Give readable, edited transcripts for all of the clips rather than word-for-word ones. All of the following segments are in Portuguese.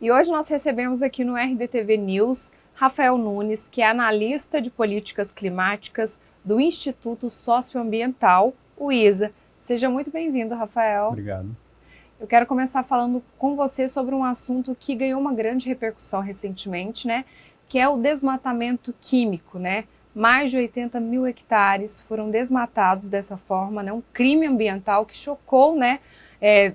E hoje nós recebemos aqui no RDTV News Rafael Nunes, que é analista de políticas climáticas do Instituto Socioambiental, o ISA. Seja muito bem-vindo, Rafael. Obrigado. Eu quero começar falando com você sobre um assunto que ganhou uma grande repercussão recentemente, né? Que é o desmatamento químico, né? Mais de 80 mil hectares foram desmatados dessa forma, né? Um crime ambiental que chocou, né?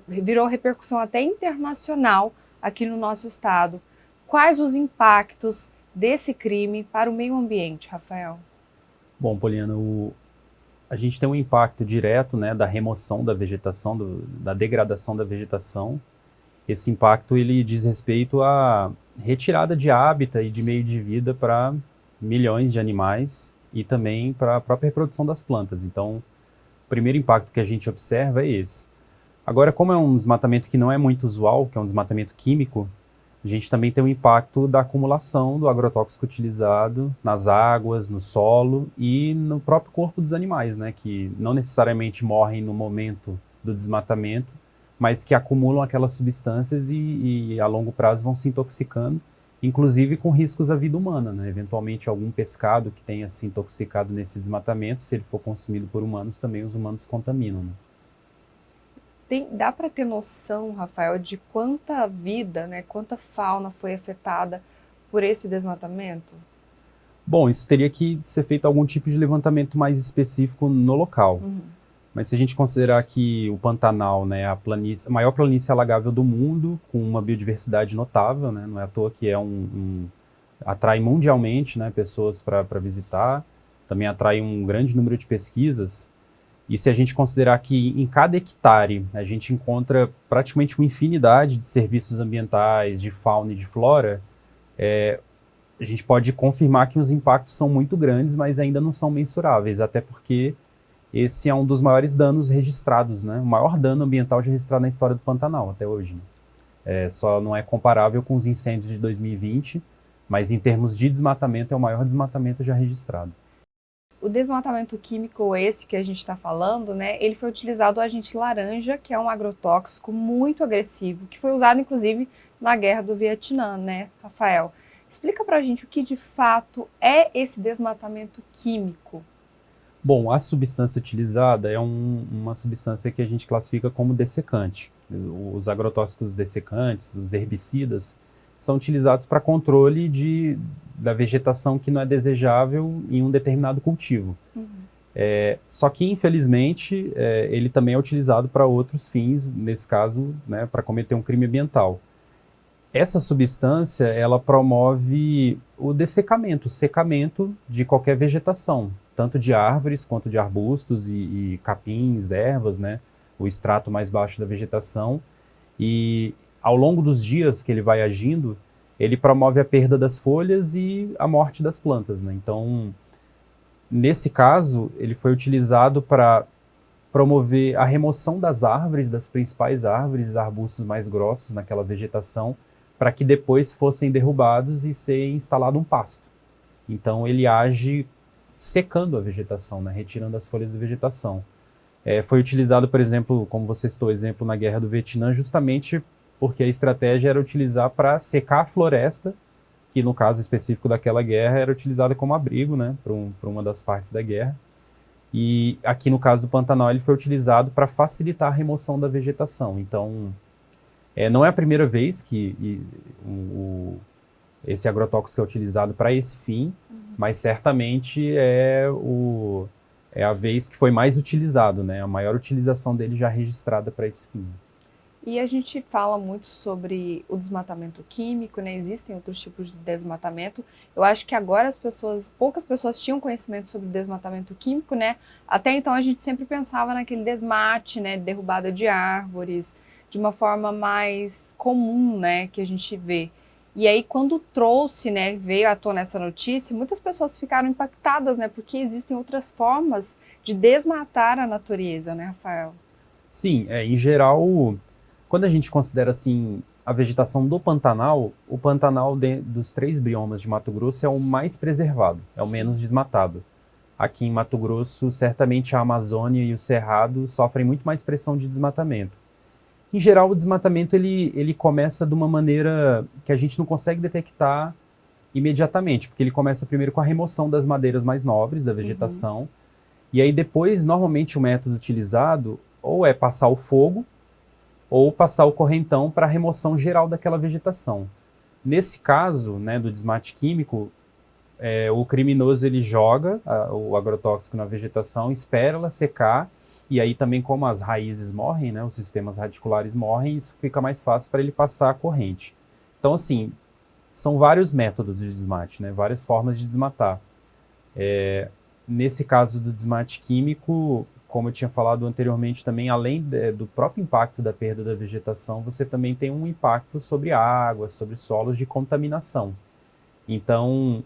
Virou repercussão até internacional aqui no nosso estado. Quais os impactos desse crime para o meio ambiente, Rafael? Bom, Poliana, a gente tem um impacto direto, né, da remoção da vegetação, da degradação da vegetação. Esse impacto ele diz respeito à retirada de hábitat e de meio de vida para milhões de animais e também para a própria reprodução das plantas. Então, o primeiro impacto que a gente observa é esse. Agora, como é um desmatamento que não é muito usual, que é um desmatamento químico, a gente também tem o impacto da acumulação do agrotóxico utilizado nas águas, no solo e no próprio corpo dos animais, né, que não necessariamente morrem no momento do desmatamento, mas que acumulam aquelas substâncias e a longo prazo vão se intoxicando, inclusive com riscos à vida humana, né? Eventualmente algum pescado que tenha se intoxicado nesse desmatamento, se ele for consumido por humanos, também os humanos contaminam, né? Dá para ter noção, Rafael, de quanta vida, né, quanta fauna foi afetada por esse desmatamento? Bom, isso teria que ser feito algum tipo de levantamento mais específico no local. Mas se a gente considerar que o Pantanal, né, a maior planície alagável do mundo, com uma biodiversidade notável, né, não é à toa que atrai mundialmente, né, pessoas para visitar, também atrai um grande número de pesquisas. E se a gente considerar que em cada hectare a gente encontra praticamente uma infinidade de serviços ambientais, de fauna e de flora, a gente pode confirmar que os impactos são muito grandes, mas ainda não são mensuráveis, até porque esse é um dos maiores danos registrados, né? O maior dano ambiental já registrado na história do Pantanal até hoje, né? Só não é comparável com os incêndios de 2020, mas em termos de desmatamento é o maior desmatamento já registrado. O desmatamento químico, esse que a gente está falando, né, ele foi utilizado o agente laranja, que é um agrotóxico muito agressivo, que foi usado inclusive na Guerra do Vietnã, né, Rafael? Explica pra gente o que de fato é esse desmatamento químico. Bom, a substância utilizada é uma substância que a gente classifica como dessecante. Os agrotóxicos dessecantes, os herbicidas, são utilizados para controle da vegetação que não é desejável em um determinado cultivo. Só que, infelizmente, ele também é utilizado para outros fins, nesse caso, né, para cometer um crime ambiental. Essa substância, ela promove o dessecamento, o secamento de qualquer vegetação, tanto de árvores quanto de arbustos e capins, ervas, né, o extrato mais baixo da vegetação. E ao longo dos dias que ele vai agindo, ele promove a perda das folhas e a morte das plantas, né? Então, nesse caso, ele foi utilizado para promover a remoção das árvores, das principais árvores, arbustos mais grossos naquela vegetação, para que depois fossem derrubados e ser instalado um pasto. Então ele age secando a vegetação, né, retirando as folhas da vegetação. Foi utilizado, por exemplo, como você citou o exemplo na Guerra do Vietnã, justamente porque a estratégia era utilizar para secar a floresta, que no caso específico daquela guerra era utilizada como abrigo, né, para uma das partes da guerra. E aqui no caso do Pantanal ele foi utilizado para facilitar a remoção da vegetação. Então, não é a primeira vez que esse agrotóxico é utilizado para esse fim, mas certamente é a vez que foi mais utilizado, né? A maior utilização dele já registrada para esse fim. E a gente fala muito sobre o desmatamento químico, né? Existem outros tipos de desmatamento. Eu acho que agora poucas pessoas tinham conhecimento sobre desmatamento químico, né? Até então a gente sempre pensava naquele desmate, né? Derrubada de árvores, de uma forma mais comum, né? Que a gente vê. E aí quando trouxe, né? Veio à tona essa notícia, muitas pessoas ficaram impactadas, né? Porque existem outras formas de desmatar a natureza, né, Rafael? Sim, em geral, quando a gente considera assim a vegetação do Pantanal, o Pantanal dos 3 biomas de Mato Grosso é o mais preservado, é o menos desmatado. Aqui em Mato Grosso, certamente a Amazônia e o Cerrado sofrem muito mais pressão de desmatamento. Em geral, o desmatamento ele começa de uma maneira que a gente não consegue detectar imediatamente, porque ele começa primeiro com a remoção das madeiras mais nobres da vegetação, e aí depois, normalmente, o método utilizado ou é passar o fogo, ou passar o correntão para a remoção geral daquela vegetação. Nesse caso, né, do desmate químico, o criminoso ele joga o agrotóxico na vegetação, espera ela secar, e aí também como as raízes morrem, né, os sistemas radiculares morrem, isso fica mais fácil para ele passar a corrente. Então, assim, são vários métodos de desmate, né, várias formas de desmatar. Nesse caso do desmate químico, como eu tinha falado anteriormente também, além do próprio impacto da perda da vegetação, você também tem um impacto sobre águas, sobre solos de contaminação. Então,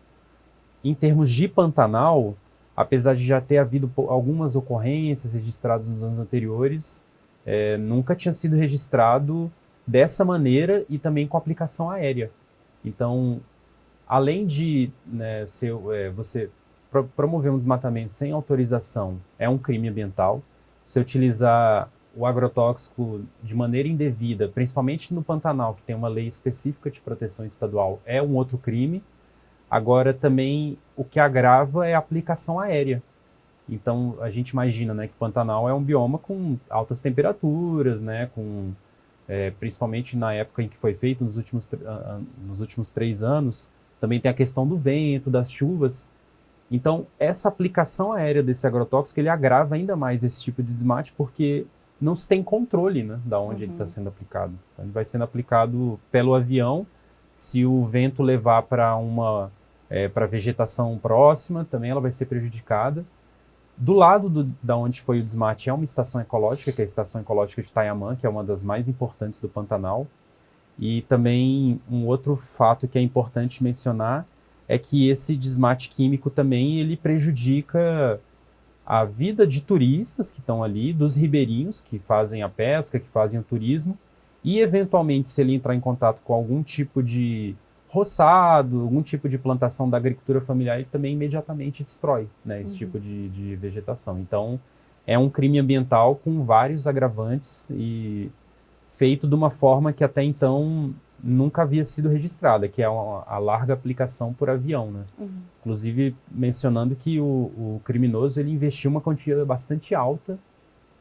em termos de Pantanal, apesar de já ter havido algumas ocorrências registradas nos anos anteriores, nunca tinha sido registrado dessa maneira e também com aplicação aérea. Então, além de, né, você promover um desmatamento sem autorização, é um crime ambiental. Você utilizar o agrotóxico de maneira indevida, principalmente no Pantanal, que tem uma lei específica de proteção estadual, é um outro crime. Agora, também, o que agrava é a aplicação aérea. Então, a gente imagina, né, que o Pantanal é um bioma com altas temperaturas, né, principalmente na época em que foi feito, nos últimos 3 anos, também tem a questão do vento, das chuvas. Então, essa aplicação aérea desse agrotóxico, ele agrava ainda mais esse tipo de desmate, porque não se tem controle, né, da onde ele está sendo aplicado. Então, ele vai sendo aplicado pelo avião. Se o vento levar para vegetação próxima, também ela vai ser prejudicada. Do lado da onde foi o desmate é uma estação ecológica, que é a Estação Ecológica de Taiamã, que é uma das mais importantes do Pantanal. E também um outro fato que é importante mencionar é que esse desmate químico também ele prejudica a vida de turistas que estão ali, dos ribeirinhos que fazem a pesca, que fazem o turismo, e eventualmente se ele entrar em contato com algum tipo de roçado, algum tipo de plantação da agricultura familiar, ele também imediatamente destrói, né, esse tipo de vegetação. Então, é um crime ambiental com vários agravantes e feito de uma forma que até então nunca havia sido registrada, que é a larga aplicação por avião, né? Inclusive mencionando que o criminoso ele investiu uma quantia bastante alta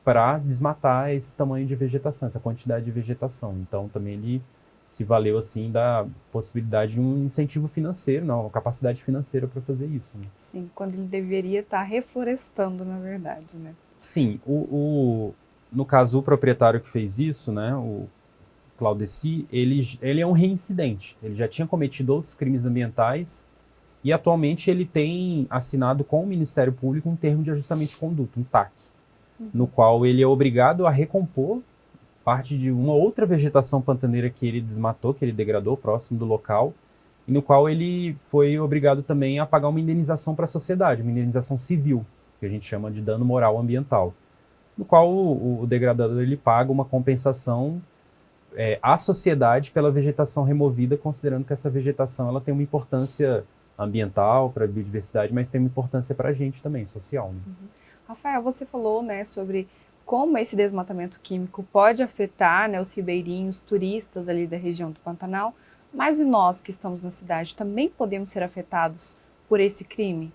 para desmatar esse tamanho de vegetação, essa quantidade de vegetação. Então também ele se valeu assim da possibilidade de um incentivo financeiro, não, uma capacidade financeira para fazer isso, né? Sim, quando ele deveria estar reflorestando, na verdade, né? Sim, no caso o proprietário que fez isso, né, o Claudeci, ele é um reincidente. Ele já tinha cometido outros crimes ambientais e atualmente ele tem assinado com o Ministério Público um termo de ajustamento de conduta, um TAC, no qual ele é obrigado a recompor parte de uma outra vegetação pantaneira que ele desmatou, que ele degradou próximo do local, e no qual ele foi obrigado também a pagar uma indenização para a sociedade, uma indenização civil, que a gente chama de dano moral ambiental, no qual o degradador ele paga uma compensação à sociedade pela vegetação removida, considerando que essa vegetação ela tem uma importância ambiental para a biodiversidade, mas tem uma importância para a gente também, social, né? Rafael, você falou, né, sobre como esse desmatamento químico pode afetar, né, os ribeirinhos, turistas ali da região do Pantanal, mas e nós que estamos na cidade também podemos ser afetados por esse crime?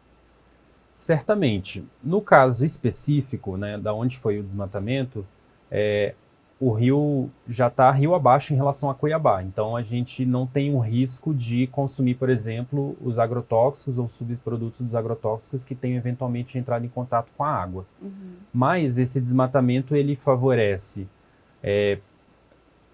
Certamente. No caso específico, né, da onde foi o desmatamento, o rio já está rio abaixo em relação a Cuiabá. Então a gente não tem o risco de consumir, por exemplo, os agrotóxicos ou subprodutos dos agrotóxicos que tenham eventualmente entrado em contato com a água. Mas esse desmatamento ele favorece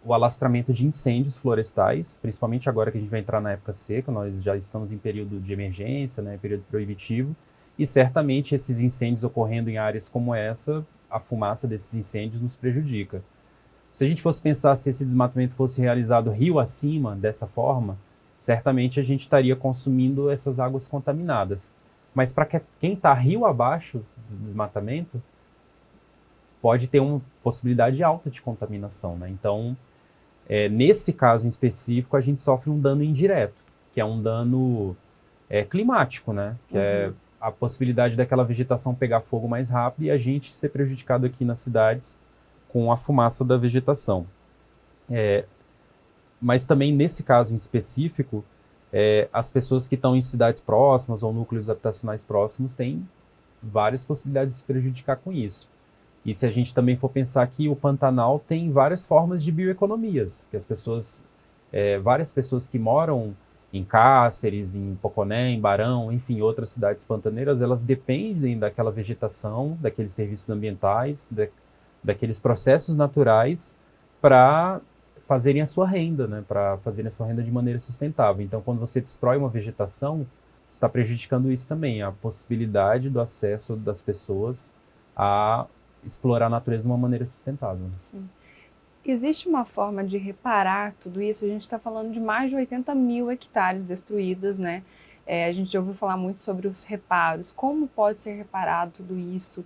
o alastramento de incêndios florestais, principalmente agora que a gente vai entrar na época seca, nós já estamos em período de emergência, né, período proibitivo, e certamente esses incêndios ocorrendo em áreas como essa, a fumaça desses incêndios nos prejudica. Se a gente fosse pensar se esse desmatamento fosse realizado rio acima, dessa forma, certamente a gente estaria consumindo essas águas contaminadas. Mas para quem está rio abaixo do desmatamento, pode ter uma possibilidade alta de contaminação, né? Então, nesse caso em específico, a gente sofre um dano indireto, que é um dano climático, né? Que é a possibilidade daquela vegetação pegar fogo mais rápido e a gente ser prejudicado aqui nas cidades com a fumaça da vegetação. Mas também, nesse caso em específico, as pessoas que estão em cidades próximas ou núcleos habitacionais próximos têm várias possibilidades de se prejudicar com isso. E se a gente também for pensar que o Pantanal tem várias formas de bioeconomias, que as pessoas, várias pessoas que moram em Cáceres, em Poconé, em Barão, enfim, outras cidades pantaneiras, elas dependem daquela vegetação, daqueles serviços ambientais, daqueles processos naturais para fazerem a sua renda, né? Para fazerem a sua renda de maneira sustentável. Então, quando você destrói uma vegetação, você está prejudicando isso também, a possibilidade do acesso das pessoas a explorar a natureza de uma maneira sustentável. Sim. Existe uma forma de reparar tudo isso? A gente está falando de mais de 80 mil hectares destruídos, né? A gente já ouviu falar muito sobre os reparos. Como pode ser reparado tudo isso?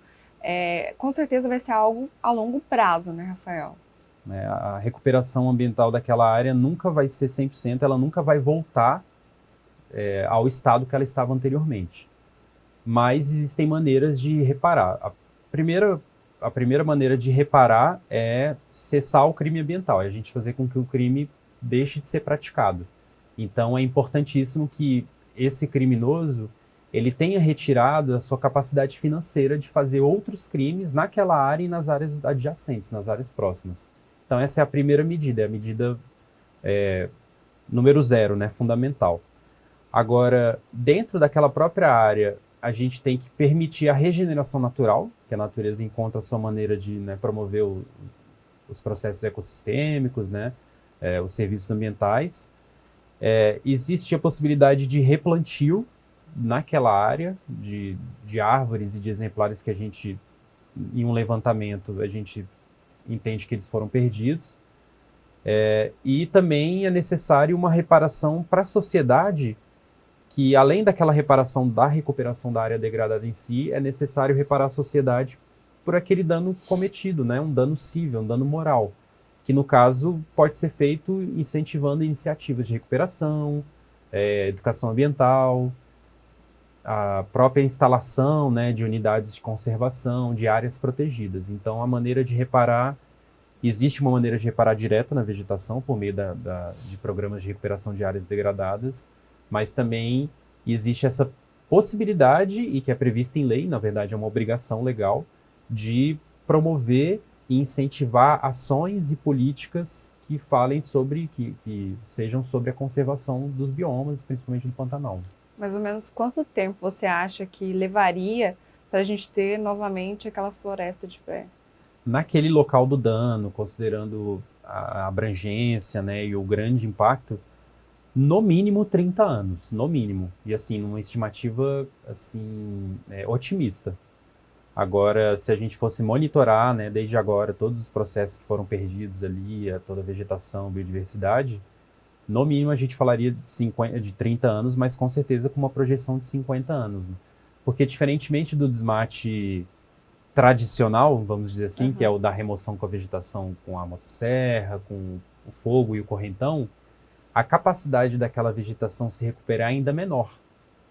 Com certeza vai ser algo a longo prazo, né, Rafael? A recuperação ambiental daquela área nunca vai ser 100%, ela nunca vai voltar ao estado que ela estava anteriormente. Mas existem maneiras de reparar. A primeira maneira de reparar é cessar o crime ambiental, é a gente fazer com que o crime deixe de ser praticado. Então é importantíssimo que esse criminoso ele tenha retirado a sua capacidade financeira de fazer outros crimes naquela área e nas áreas adjacentes, nas áreas próximas. Então essa é a primeira medida, é a medida número 0, né, fundamental. Agora, dentro daquela própria área, a gente tem que permitir a regeneração natural, que a natureza encontra a sua maneira de, né, promover os processos ecossistêmicos, né, os serviços ambientais. Existe a possibilidade de replantio naquela área de árvores e de exemplares que a gente, em um levantamento, a gente entende que eles foram perdidos. E também é necessário uma reparação para a sociedade, que além daquela reparação da recuperação da área degradada em si, é necessário reparar a sociedade por aquele dano cometido, né? Um dano cível, um dano moral, que no caso pode ser feito incentivando iniciativas de recuperação, educação ambiental, a própria instalação, né, de unidades de conservação, de áreas protegidas. Então a maneira de reparar, existe uma maneira de reparar direta na vegetação por meio de programas de recuperação de áreas degradadas, mas também existe essa possibilidade, e que é prevista em lei, na verdade é uma obrigação legal, de promover e incentivar ações e políticas que falem sobre, que sejam sobre a conservação dos biomas, principalmente do Pantanal. Mais ou menos quanto tempo você acha que levaria para a gente ter novamente aquela floresta de pé? Naquele local do dano, considerando a abrangência, né, e o grande impacto, no mínimo 30 anos, no mínimo. E assim, numa estimativa assim, otimista. Agora, se a gente fosse monitorar, né, desde agora, todos os processos que foram perdidos ali, toda a vegetação, biodiversidade, no mínimo a gente falaria de 30 anos, mas com certeza com uma projeção de 50 anos. Né? Porque diferentemente do desmate tradicional, vamos dizer assim, que é o da remoção com a vegetação com a motosserra, com o fogo e o correntão, a capacidade daquela vegetação se recuperar é ainda menor,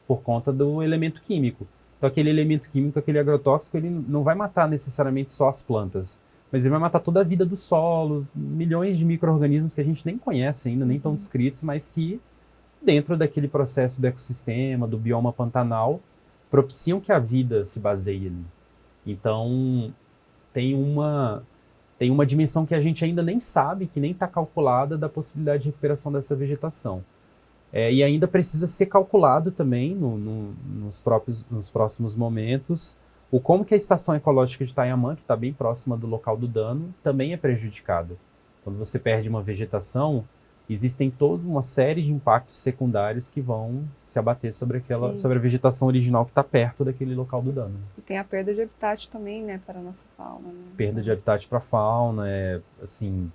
por conta do elemento químico. Então aquele elemento químico, aquele agrotóxico, ele não vai matar necessariamente só as plantas, mas ele vai matar toda a vida do solo, milhões de micro-organismos que a gente nem conhece ainda, nem estão descritos, mas que dentro daquele processo do ecossistema, do bioma pantanal, propiciam que a vida se baseie ali. Então tem uma dimensão que a gente ainda nem sabe, que nem está calculada, da possibilidade de recuperação dessa vegetação. E ainda precisa ser calculado também, nos próximos momentos, o como que a estação ecológica de Itanhamã, que está bem próxima do local do dano, também é prejudicada. Quando você perde uma vegetação, existem toda uma série de impactos secundários que vão se abater sobre a vegetação original que está perto daquele local do dano. E tem a perda de habitat também, né, para a nossa fauna. Né? Perda de habitat para a fauna, assim,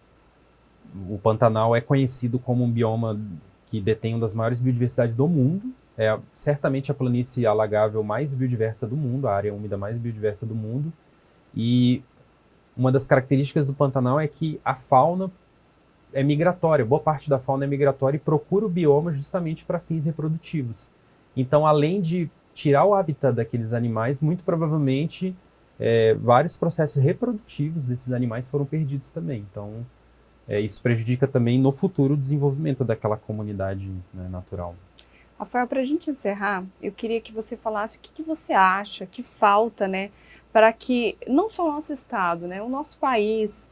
o Pantanal é conhecido como um bioma que detém uma das maiores biodiversidades do mundo, é certamente a planície alagável mais biodiversa do mundo, a área úmida mais biodiversa do mundo, e uma das características do Pantanal é que a fauna é migratória, boa parte da fauna é migratória e procura o bioma justamente para fins reprodutivos. Então, além de tirar o hábitat daqueles animais, muito provavelmente vários processos reprodutivos desses animais foram perdidos também. Então, isso prejudica também no futuro o desenvolvimento daquela comunidade, né, natural. Rafael, para a gente encerrar, eu queria que você falasse o que, que você acha que falta, né, para que não só o nosso estado, né, o nosso país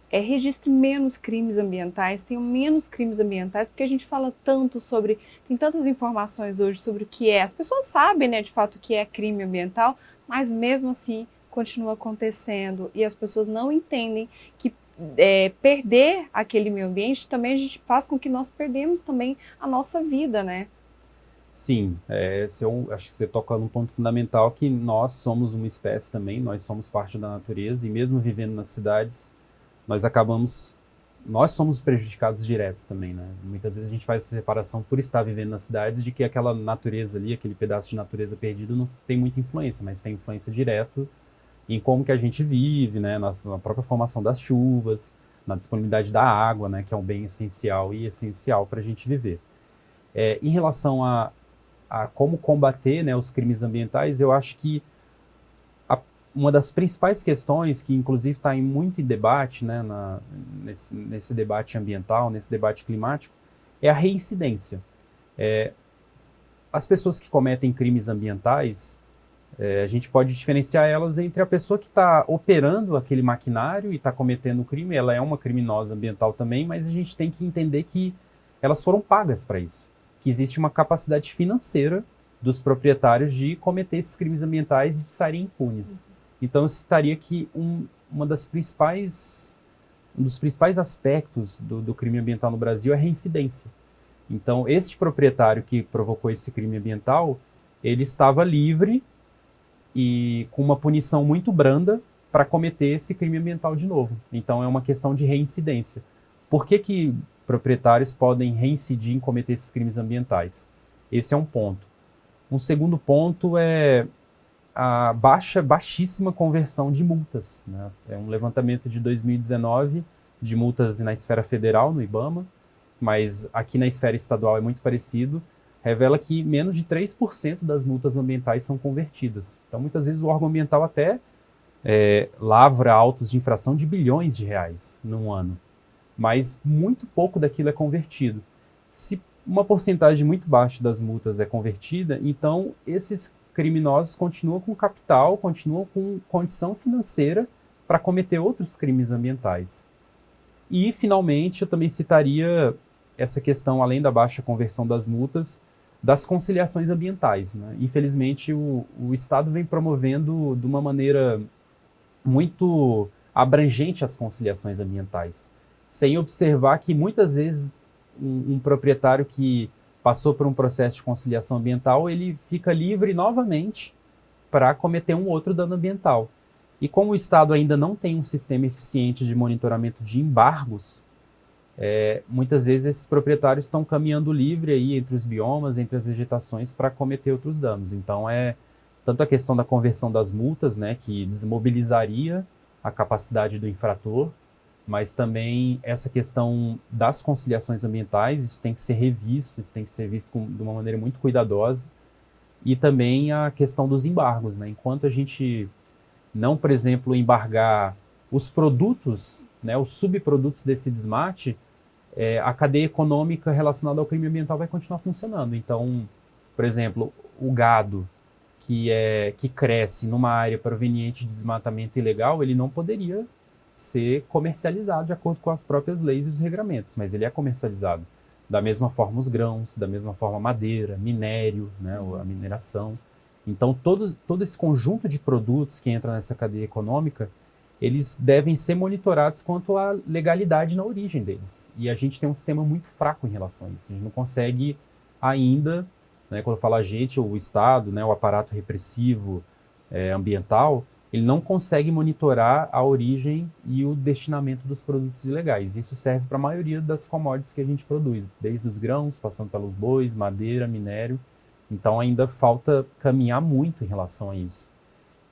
registre menos crimes ambientais, tenham menos crimes ambientais, porque a gente fala tanto sobre, tem tantas informações hoje sobre o que é, as pessoas sabem, né, de fato o que é crime ambiental, mas mesmo assim continua acontecendo e as pessoas não entendem que perder aquele meio ambiente também a gente faz com que nós perdemos também a nossa vida, né? Sim, acho que você toca num ponto fundamental que nós somos uma espécie também, nós somos parte da natureza e mesmo vivendo nas cidades, nós acabamos, nós somos os prejudicados diretos também, né? Muitas vezes a gente faz essa separação por estar vivendo nas cidades de que aquela natureza ali, aquele pedaço de natureza perdido não tem muita influência, mas tem influência direto em como que a gente vive, né? Na própria formação das chuvas, na disponibilidade da água, né? Que é um bem essencial e essencial para a gente viver. Em relação a como combater, né, os crimes ambientais, eu acho que uma das principais questões, que inclusive está em muito em debate, né, nesse debate ambiental, nesse debate climático, é a reincidência. As pessoas que cometem crimes ambientais, a gente pode diferenciar elas entre a pessoa que está operando aquele maquinário e está cometendo o crime, ela é uma criminosa ambiental também, mas a gente tem que entender que elas foram pagas para isso, que existe uma capacidade financeira dos proprietários de cometer esses crimes ambientais e de saírem impunes. Então eu citaria que um dos principais aspectos do crime ambiental no Brasil é a reincidência. Então este proprietário que provocou esse crime ambiental, ele estava livre e com uma punição muito branda para cometer esse crime ambiental de novo. Então é uma questão de reincidência. Por que proprietários podem reincidir em cometer esses crimes ambientais? Esse é um ponto. Um segundo ponto é a baixíssima conversão de multas, né? É um levantamento de 2019 de multas na esfera federal, no IBAMA, mas aqui na esfera estadual é muito parecido, revela que menos de 3% das multas ambientais são convertidas. Então, muitas vezes, o órgão ambiental até lavra autos de infração de bilhões de reais num ano, mas muito pouco daquilo é convertido. Se uma porcentagem muito baixa das multas é convertida, então esses criminosos continuam com capital, continuam com condição financeira para cometer outros crimes ambientais. E, finalmente, eu também citaria essa questão, além da baixa conversão das multas, das conciliações ambientais, né? Infelizmente, o Estado vem promovendo de uma maneira muito abrangente as conciliações ambientais, sem observar que muitas vezes um proprietário que passou por um processo de conciliação ambiental, ele fica livre novamente para cometer um outro dano ambiental. E como o Estado ainda não tem um sistema eficiente de monitoramento de embargos, muitas vezes esses proprietários estão caminhando livre aí entre os biomas, entre as vegetações, para cometer outros danos. Então tanto a questão da conversão das multas, né, que desmobilizaria a capacidade do infrator, mas também essa questão das conciliações ambientais, isso tem que ser revisto, isso tem que ser visto de uma maneira muito cuidadosa, e também a questão dos embargos, né? Enquanto a gente não, por exemplo, embargar os produtos, né, os subprodutos desse desmate, a cadeia econômica relacionada ao crime ambiental vai continuar funcionando. Então, por exemplo, o gado que cresce numa área proveniente de desmatamento ilegal, ele não poderia ser comercializado de acordo com as próprias leis e os regramentos, mas ele é comercializado. Da mesma forma os grãos, da mesma forma a madeira, minério, né, a mineração. Então todo esse conjunto de produtos que entra nessa cadeia econômica, eles devem ser monitorados quanto à legalidade na origem deles. E a gente tem um sistema muito fraco em relação a isso. A gente não consegue ainda, né, quando eu falo a gente, o Estado, né, o aparato repressivo ambiental, ele não consegue monitorar a origem e o destinamento dos produtos ilegais. Isso serve para a maioria das commodities que a gente produz, desde os grãos, passando pelos bois, madeira, minério. Então ainda falta caminhar muito em relação a isso.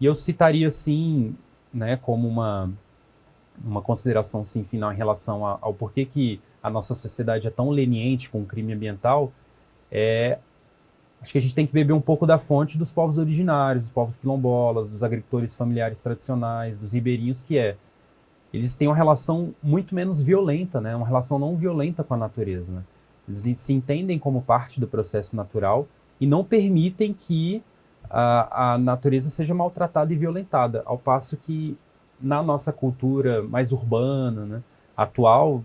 E eu citaria, assim, né, como uma consideração sim, final em relação ao porquê que a nossa sociedade é tão leniente com o crime ambiental, acho que a gente tem que beber um pouco da fonte dos povos originários, dos povos quilombolas, dos agricultores familiares tradicionais, dos ribeirinhos, que eles têm uma relação muito menos violenta, né? Uma relação não violenta com a natureza, né? Eles se entendem como parte do processo natural e não permitem que a natureza seja maltratada e violentada, ao passo que na nossa cultura mais urbana, né, atual,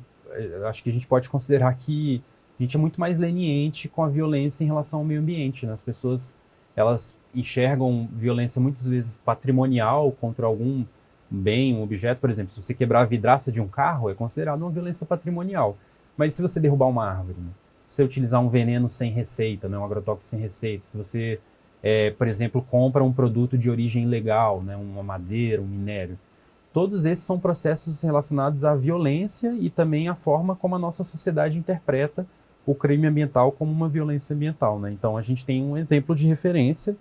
acho que a gente pode considerar que a gente é muito mais leniente com a violência em relação ao meio ambiente, né? As pessoas, elas enxergam violência muitas vezes patrimonial contra algum bem, um objeto. Por exemplo, se você quebrar a vidraça de um carro, é considerado uma violência patrimonial. Mas se você derrubar uma árvore, né? Se você utilizar um veneno sem receita, né? Um agrotóxico sem receita, se você, por exemplo, compra um produto de origem ilegal, né? Uma madeira, um minério, todos esses são processos relacionados à violência e também à forma como a nossa sociedade interpreta o crime ambiental como uma violência ambiental, né? Então a gente tem um exemplo de referência,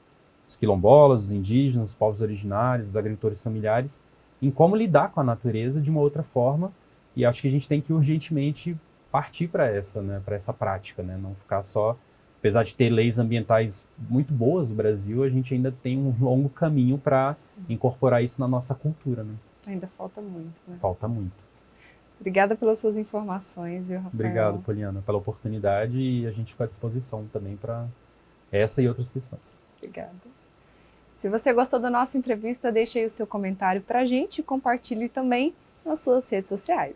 os quilombolas, os indígenas, os povos originários, os agricultores familiares, em como lidar com a natureza de uma outra forma, e acho que a gente tem que urgentemente partir para essa, né, para essa prática, né? Não ficar só, apesar de ter leis ambientais muito boas no Brasil, a gente ainda tem um longo caminho para incorporar isso na nossa cultura, né? Ainda falta muito, né? Falta muito. Obrigada pelas suas informações, viu, Rafael? Obrigado, Poliana, pela oportunidade, e a gente fica à disposição também para essa e outras questões. Obrigada. Se você gostou da nossa entrevista, deixe aí o seu comentário para a gente e compartilhe também nas suas redes sociais.